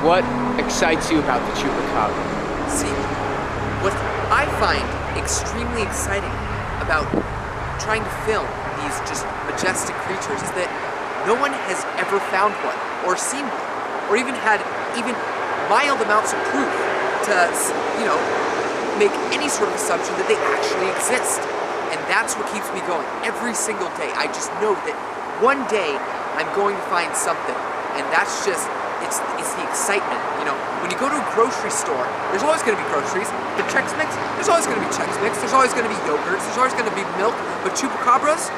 What excites you about the Chupacabra? See, what I find extremely exciting about trying to film these just majestic creatures is that no one has ever found one, or seen one, or even had even mild amounts of proof to, make any sort of assumption that they actually exist. And that's what keeps me going every single day. I just know that one day I'm going to find something, and that's just, it's the excitement. When you go to a grocery store, there's always going to be groceries. The Chex Mix, there's always going to be Chex Mix. There's always going to be yogurts. There's always going to be milk. But Chupacabras,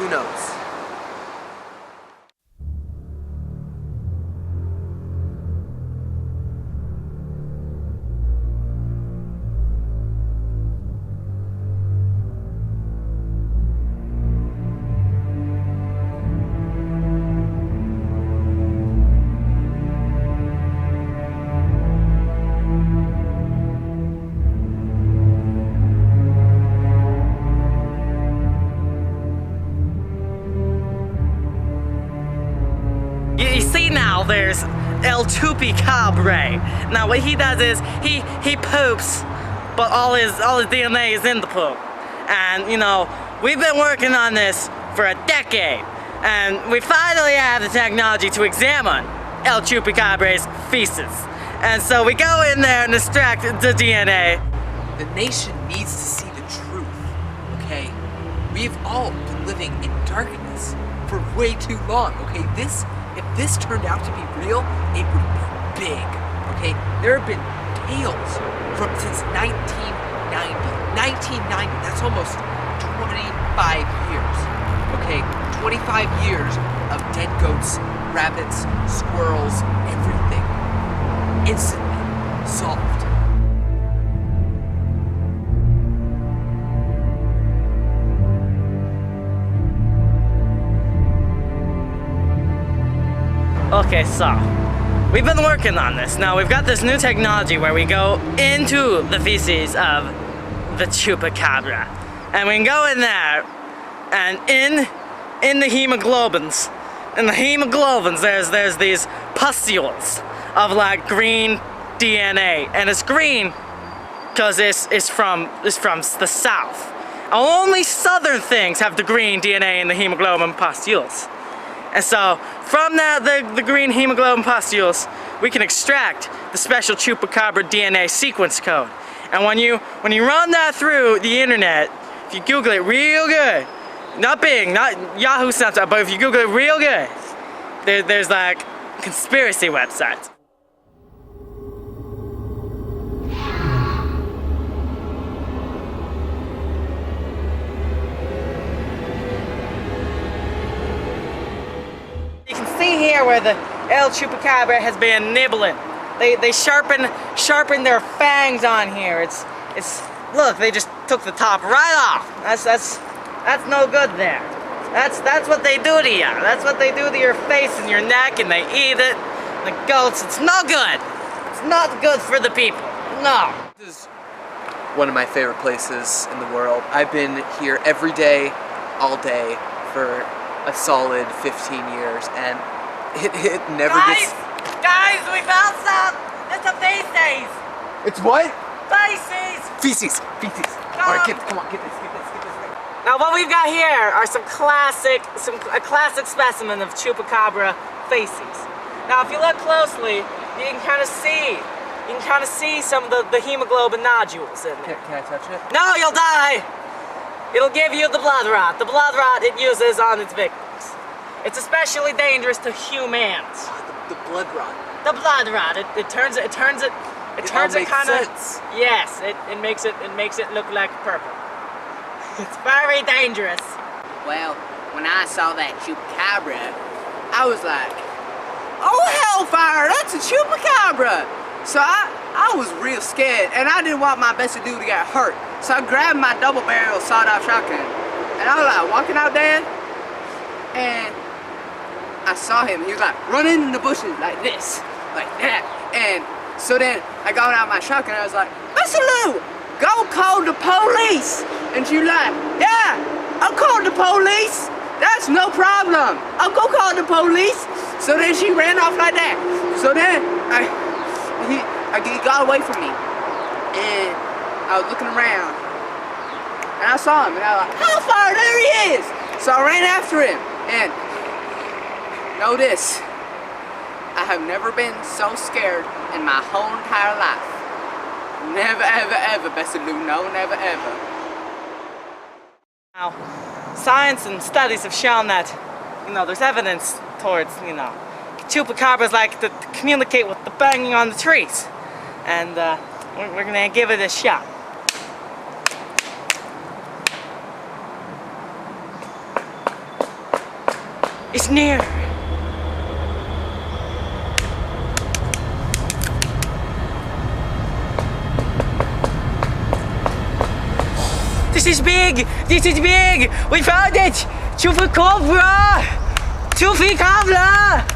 who knows? You see now, there's El Chupacabra. Now what he does is he poops, but all his DNA is in the poop. And we've been working on this for a decade, and we finally have the technology to examine El Chupacabra's feces. And so we go in there and extract the DNA. The nation needs to see the truth, okay? We've all been living in darkness for way too long, okay? If this turned out to be real, it would be big, okay? There have been tales since 1990. 1990, that's almost 25 years, okay? 25 years of dead goats, rabbits, squirrels, everything. Instantly solved. Okay, so we've been working on this. Now we've got this new technology where we go into the feces of the Chupacabra, and we can go in there, and in the hemoglobins, there's these pustules of like green DNA, and it's green because it's from the south. Only southern things have the green DNA in the hemoglobin pustules. And so, from the green hemoglobin pustules, we can extract the special Chupacabra DNA sequence code. And when you run that through the internet, if you Google it real good, not Bing, not Yahoo something, but if you Google it real good, there's like conspiracy websites. See here where the El Chupacabra has been nibbling. They sharpen their fangs on here. It's look, they just took the top right off. That's no good there. That's what they do to you. That's what they do to your face and your neck, and they eat it. The goats, it's no good. It's not good for the people. No. This is one of my favorite places in the world. I've been here every day, all day for a solid 15 years, and it never gets... Guys, we found some! It's a feces! It's what? Feces! Feces! Alright, come on, get this. Now what we've got here are a classic specimen of Chupacabra feces. Now if you look closely, you can kind of see some of the hemoglobin nodules in there. Can I touch it? No, you'll die! It'll give you the blood rot. The blood rot it uses on its victims. It's especially dangerous to humans. The blood rot. The blood rot. It turns it kind of. Yes, it makes it look like purple. It's very dangerous. Well, when I saw that Chupacabra, I was like, oh hellfire, that's a Chupacabra! So I was real scared, and I didn't want my bestie dude to get hurt. So I grabbed my double barrel sawed-off shotgun, and I was like walking out there, and I saw him. He was like running in the bushes like this, like that. And so then I got out my shotgun, and I was like, Mr. Lou, go call the police. And she was like, yeah, I'll call the police. That's no problem. I'll go call the police. So then she ran off like that. So then he got away from me, and I was looking around, and I saw him, and I was like, Hellfire, there he is! So I ran after him, and know this, I have never been so scared in my whole entire life. Never, ever, ever, Bessie Lou, no, never, ever. Now, science and studies have shown that, there's evidence towards, Chupacabras like to communicate with the banging on the trees. And we're gonna give it a shot. It's near. This is big! This is big! We found it! Chupacabra! Chupacabra!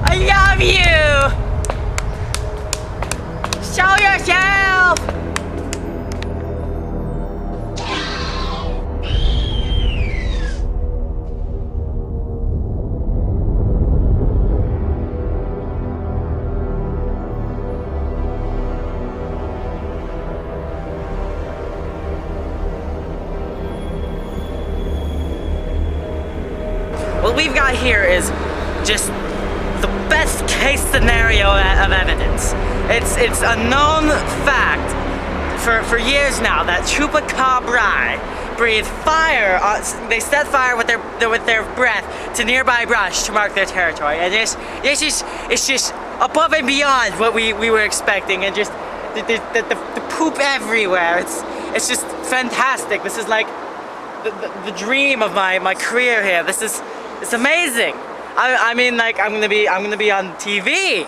I love you! Show yourself! What we've got here is just the best case scenario of evidence. It's a known fact for years now that Chupacabra breathe fire. They set fire with their breath to nearby brush to mark their territory, and it's just above and beyond what we were expecting, and just the poop everywhere. It's just fantastic. This is like the dream of my career here. It's amazing. I mean, like, I'm gonna be on TV,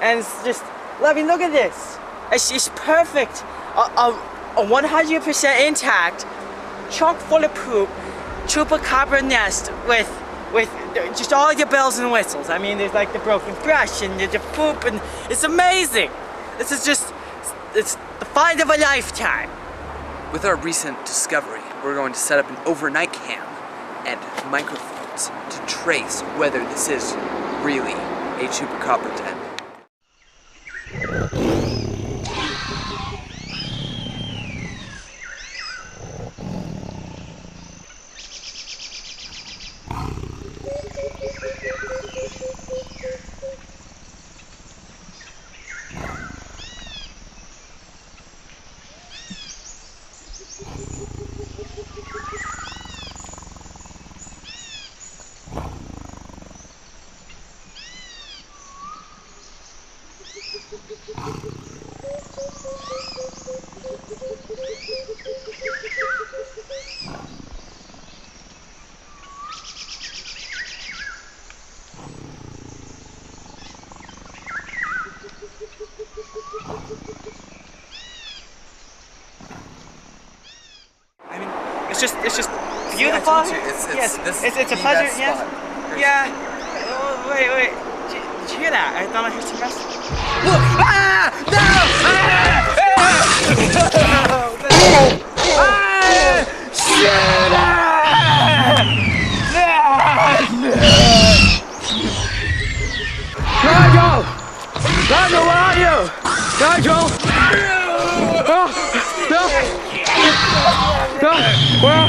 and it's just, look at this. It's just perfect. A 100% intact, chock full of poop, Chupacabra nest with just all your bells and whistles. I mean, there's like the broken brush and the poop, and it's amazing. This is just, it's the find of a lifetime. With our recent discovery, we're going to set up an overnight cam and microphones to trace whether this is really a Chupacabra den. It's just beautiful. It's a pleasure. Yes. Yeah. Oh, wait. Did you hear that? I thought I heard some rest. Look! Ah! No! Nigel, where are you? Nigel! No! Where?